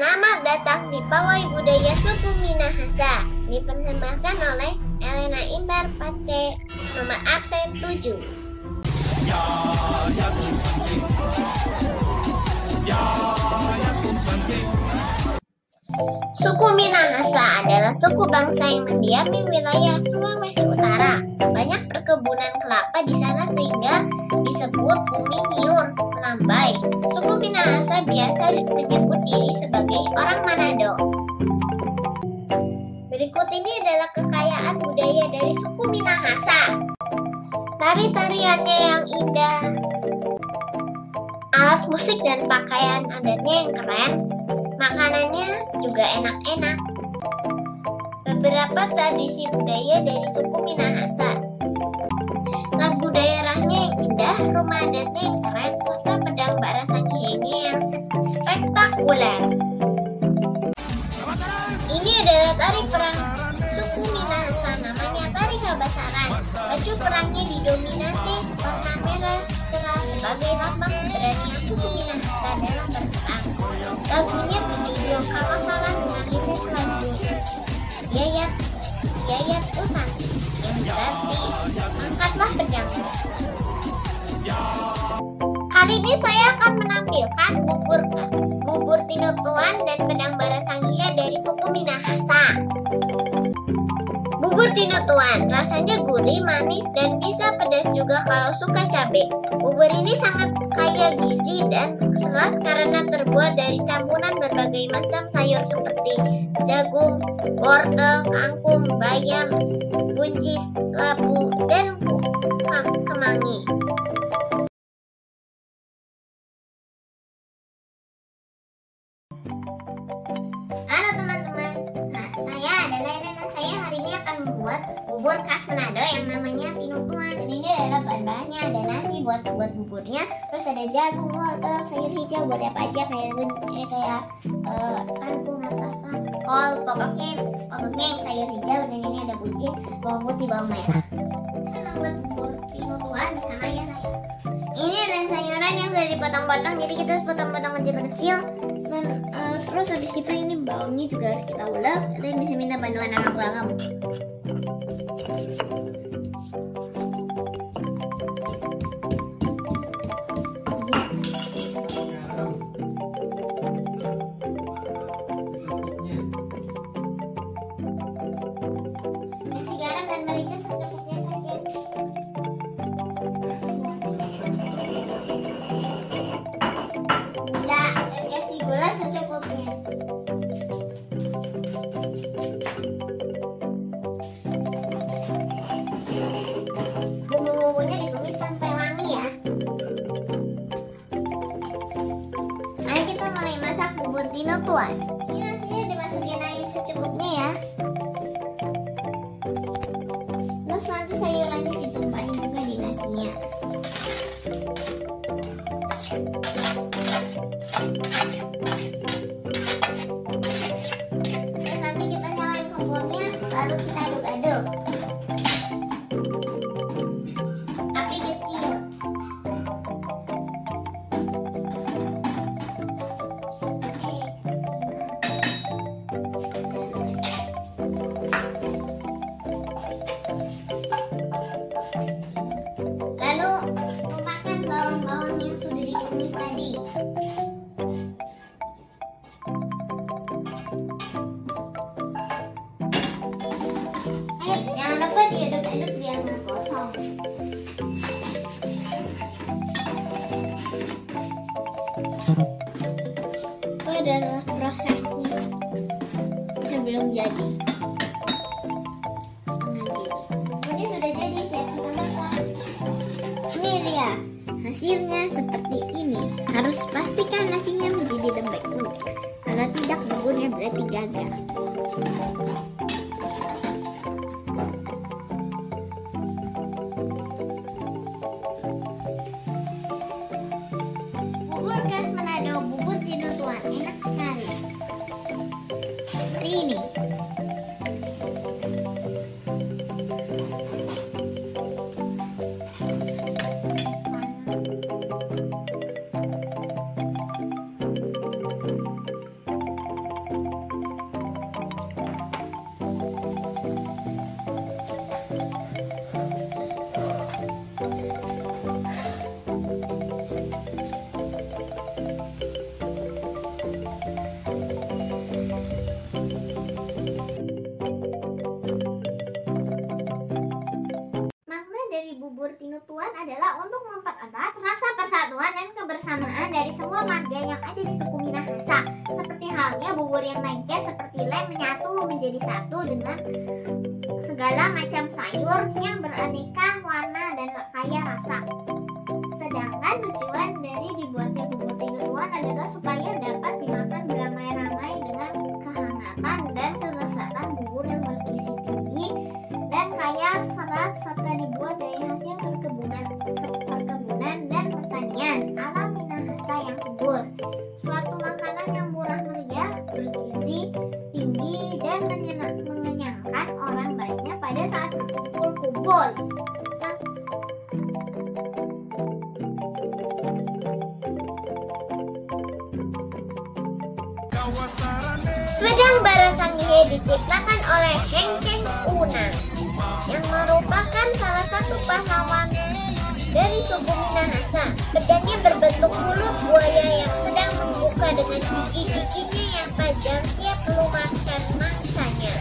Selamat datang di Pawai Budaya Suku Minahasa. Dipersembahkan oleh Elena Indar Pace, nomor absen 7. Suku Minahasa adalah suku bangsa yang mendiami wilayah Sulawesi Utara. Banyak perkebunan kelapa di sana sehingga disebut bumi Niur melambai. Suku Minahasa biasa menyebut diri sebagai orang Manado. Berikut ini adalah kekayaan budaya dari suku Minahasa. Tari-tariannya yang indah, alat musik dan pakaian adatnya yang keren, makanannya juga enak-enak. Beberapa tradisi budaya dari suku Minahasa. Lagu daerahnya yang indah, rumah adatnya yang keren, serta pedang barasangihenya yang spektakuler. Ini adalah tari perang suku Minahasa, namanya tari Kabasaran. Baju perangnya didominasi warna merah cerah sebagai lambang keberanian suku Minahasa dalam berperang. Lagunya berjudul Kabasaran dengan lirik lagu Yayat Usanti yang berarti angkatlah pedangmu. Kali ini saya akan menampilkan bubur tinutuan dan pedang barasangihe dari suku Minahasa. Bubur tinutuan rasanya gurih, manis, dan bisa pedas juga kalau suka cabai. Bubur ini sangat kaya gizi dan serat karena terbuat dari campuran berbagai macam sayur seperti jagung, wortel, kangkung, bayam, buncis, labu, dan kemangi. Halo teman-teman, saya adalah Elena. Saya hari ini akan membuat bubur khas Manado yang namanya tinutuan. Dan ini adalah bahan-bahannya, ada nasi buat buburnya, terus ada jagung, wortel, sayur hijau buat apa aja kayak kangkung apa-apa, kol, pokoknya yang sayur hijau, dan ini ada buncis, bawang putih, bawang merah. Kita membuat bubur tinutuan bersama ya saya. Ini ada sayuran yang sudah dipotong-potong, jadi kita harus potong-potong kecil-kecil. Dan terus habis itu ini bawangnya juga harus kita ulek. Kalian bisa minta bantuan orang tua kamu. Kasih garam dan merica secukupnya saja. Gula secukupnya. Bumbu-bumbunya ditumis sampai wangi ya. Ayo kita mulai masak bubur tinutuan. Ini nasinya dimasukin air secukupnya ya. Terus nanti sayurannya ditumpahin juga di nasinya. Nanti kita nyalain kompornya, lalu kita aduk-aduk. Api kecil. Lalu tumpahkan bawang-bawang yang sudah ditumis tadi. Jangan lupa diaduk-aduk biar nggak kosong. Itu adalah prosesnya sebelum jadi. Setengah jadi. Ini sudah jadi, siap kita masak. Ini dia hasilnya seperti ini. Harus pastikan nasinya menjadi lembek. Kalau tidak, buburnya berarti gagal. Bubur khas Manado, bubur tinutuan, enak sekali. Seperti ini. tujuan adalah untuk mempererat rasa persatuan dan kebersamaan dari semua marga yang ada di suku Minahasa. Seperti halnya bubur yang lengket seperti lem menyatu menjadi satu dengan segala macam sayur yang beraneka warna dan kaya rasa. Sedangkan tujuan dari dibuatnya bubur tinutuan adalah supaya dapat dimakan beramai-ramai dengan kehangatan dan kelezatan bubur yang bergizi tinggi dan kaya serat, serta dibuat dari hasil perkebunan dan pertanian alam Minahasa yang subur. Suatu makanan yang murah meriah, bergizi tinggi dan mengenyangkan orang banyak pada saat berkumpul-kumpul. Pedang Barasangihe diciptakan oleh Hengkeng Unang yang merupakan salah satu pahlawan dari suku Minahasa. Pedangnya berbentuk mulut buaya yang sedang membuka dengan gigi-giginya yang tajam siap melumatkan mangsanya.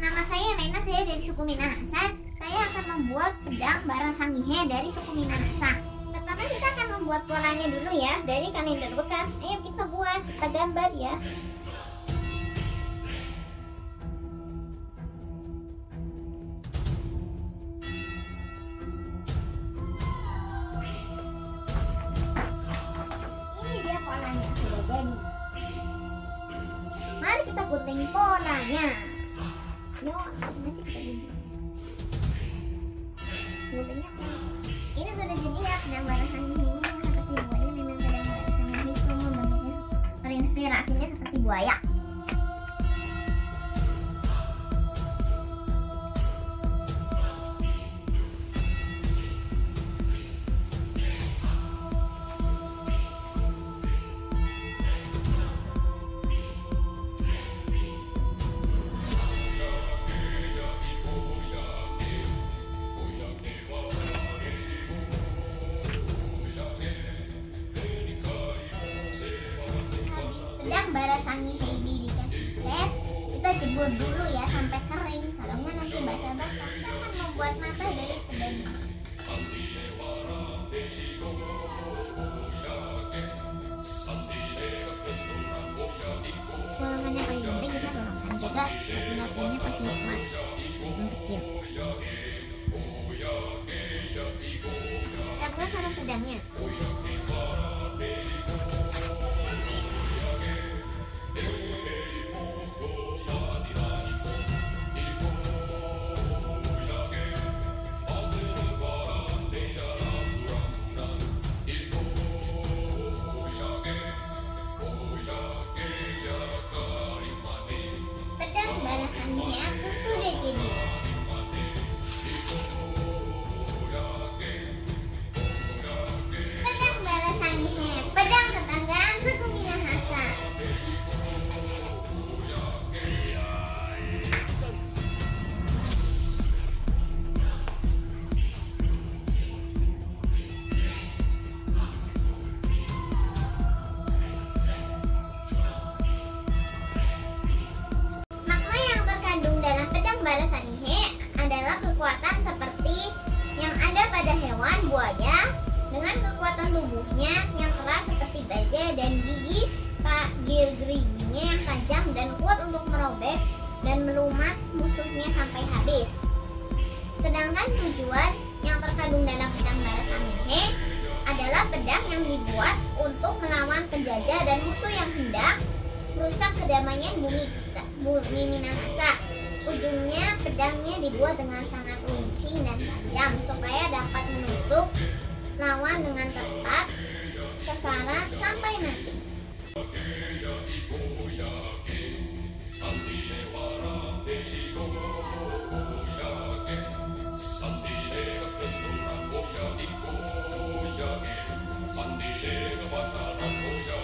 Nama saya Lena, saya dari suku Minahasa. Saya akan membuat pedang Barasangihe dari suku Minahasa. Pertama kita akan membuat polanya dulu ya, dari kalender bekas. Ayo kita buat, kita gambar ya. Ini dia polanya sudah jadi. Mari kita gunting polanya. Yuk, masih kita gunting. Ini sudah jadi ya pedang Barasangihe ini yang seperti buaya. Memang pedang Barasangihe itu membentuknya terinspirasinya seperti buaya. Pedang Barasangihe ini dikasih cat, kita jemur dulu ya sampai kering. Kalau nggak nanti basah-basah. Kita akan membuat mata dari pedang ini. Potongannya paling penting kita tolongkan juga matinya pakai emas yang kecil. Kita buat sarung pedangnya. Barasangihe aku sudah jadi. Pedang Barasangihe, pedang ketanggaan suku Minahasa. Barasangihe adalah kekuatan seperti yang ada pada hewan buaya dengan kekuatan tubuhnya yang keras seperti baja dan gigi-giginya yang tajam dan kuat untuk merobek dan melumat musuhnya sampai habis. Sedangkan tujuan yang terkandung dalam pedang Barasangihe adalah pedang yang dibuat untuk melawan penjajah dan musuh yang hendak merusak kedamaian bumi Minahasa. Ujungnya pedangnya dibuat dengan sangat runcing dan tajam supaya dapat menusuk lawan dengan tepat sasaran sampai mati.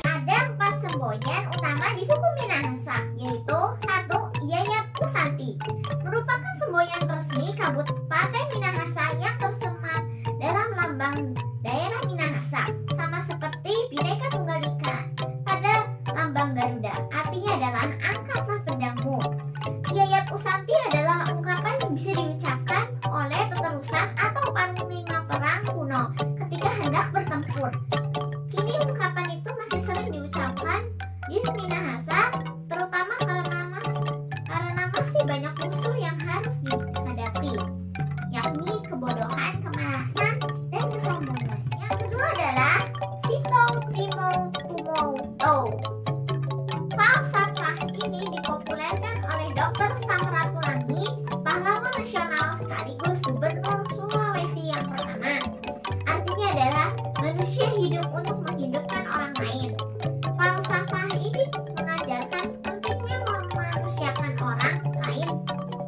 Ada 4 semboyan utama di suku Minahasa, yaitu 1. Yayapusanti merupakan semboyan resmi Kabupaten Minahasa yang tersemat dalam lambang daerah Minahasa, sama seperti Bhinneka Tunggal Ika pada lambang Garuda. Artinya adalah angkatlah bertempur. Kini ungkapan itu masih sering diucapkan di Minahasa, terutama karena masih banyak musuh yang harus dihadapi, yakni kebodohan, kemalasan, dan kesombongan. Yang kedua adalah Sito Timo Tumo To. Falsafah ini dipopulerkan oleh Dr. Samratulangi, pahlawan nasional sekaligus gubernur Sulawesi yang pertama. Artinya adalah manusia hidup untuk menghidupkan orang lain. Falsafah ini mengajarkan pentingnya memanusiakan orang lain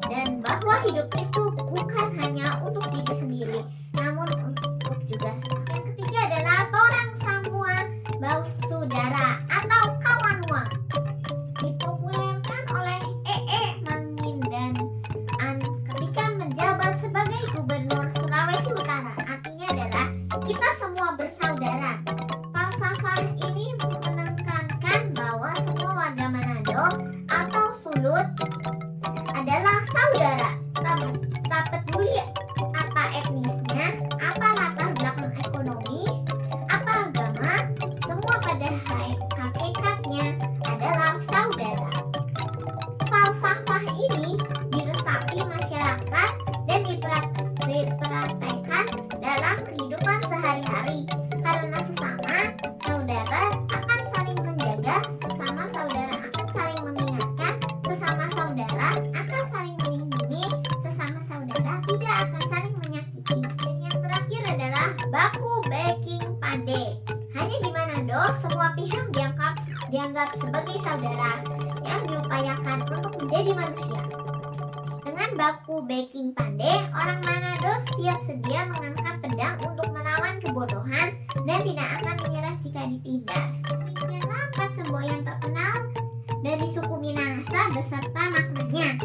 dan bahwa hidup itu bukan hanya untuk diri sendiri, namun untuk juga sesama. Yang ketiga adalah Torang Samua Bau Saudara atau Kawanua. Dipopulerkan oleh Mangin dan ketika menjabat sebagai gubernur Sulawesi Utara. Artinya adalah kita semua bersaudara. Falsafah ini menekankan bahwa semua warga Manado atau Sulut adalah saudara. Tak peduli apa etnisnya, apa latar belakang ekonomi, apa agama, semua pada hakikatnya adalah saudara. Falsafah ini diresapi masyarakat dan dipraktekkan dalam kehidupan sehari-hari karena sesama saudara akan saling menjaga, sesama saudara akan saling mengingatkan, sesama saudara akan saling melindungi, sesama saudara tidak akan saling menyakiti. Dan yang terakhir adalah Baku Beking Pande. Hanya di Manado semua pihak dianggap sebagai saudara yang diupayakan untuk menjadi manusia. Dengan Baku Beking Pande, orang Manado siap sedia mengangkat pedang untuk melawan kebodohan dan tidak akan menyerah jika ditindas. Demikianlah 4 semboyan terkenal dari suku Minahasa beserta maknanya.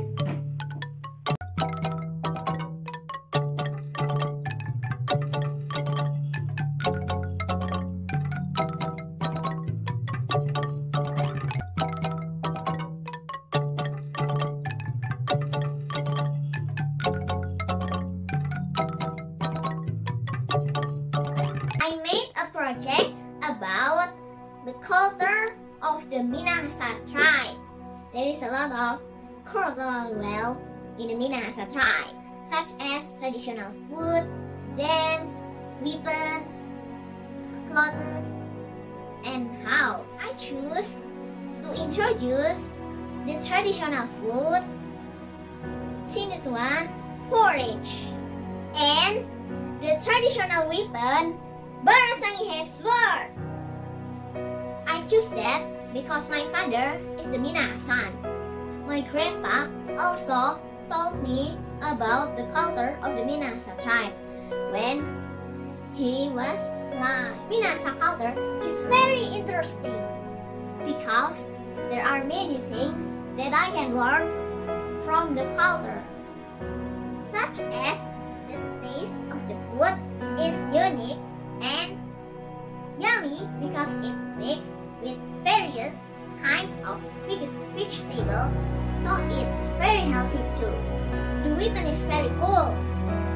I made a project about the culture of the Minahasa tribe. There is a lot of cultural wealth in the Minahasa tribe, such as traditional food, dance, weapons, clothes, and house. I choose to introduce the traditional food, Tinutuan porridge, and the traditional weapon, Barasangihe sword. I choose that because my father is the Minahasan. My grandpa also told me about the culture of the Minahasa tribe when he was like, Minahasa culture is very interesting because there are many things that I can learn from the culture, such as the taste of the food is unique and yummy because it mixed with various kinds of vegetable, so it's very healthy too. The weapon is very cool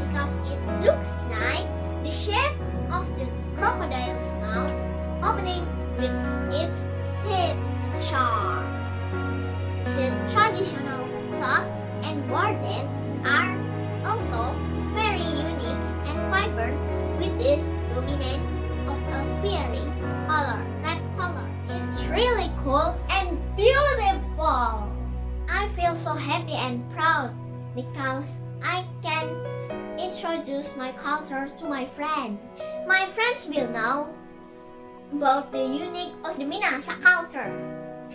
because it looks like the shape of the crocodile's mouth opening with its teeth sharp. The traditional clothes and wardens are also very unique and vibrant with the dominance of a fiery color, red color. It's really cool and beautiful. I feel so happy and proud because I can introduce my culture to my friends. My friends will know about the unique of the Minahasa culture.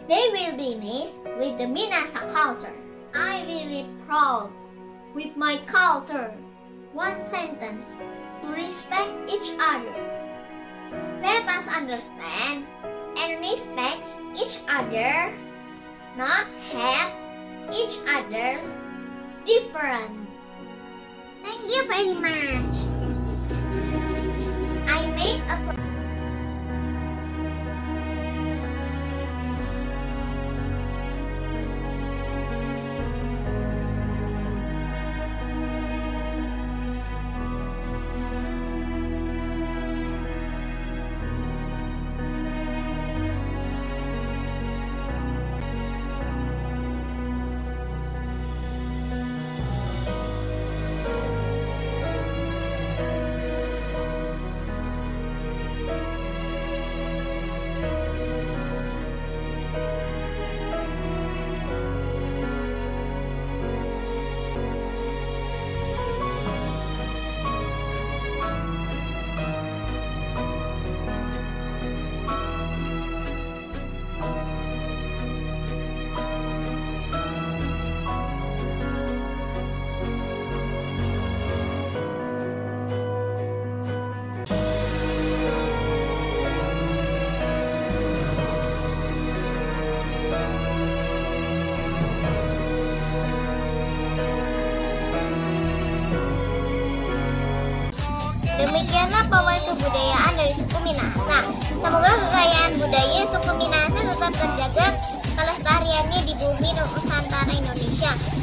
They will be amazed with the Minahasa culture. I'm really proud with my culture. One sentence: to respect each other. Let us understand and respect each other, not hate each other's different. Thank you very much. I made a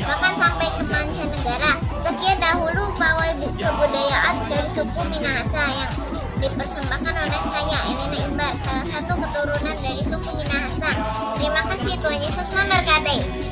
bahkan sampai ke mancanegara. Sekian dahulu pawai kebudayaan dari suku Minahasa yang dipersembahkan oleh saya, Elena Imbar, salah satu keturunan dari suku Minahasa. Terima kasih, Tuhan Yesus memberkati.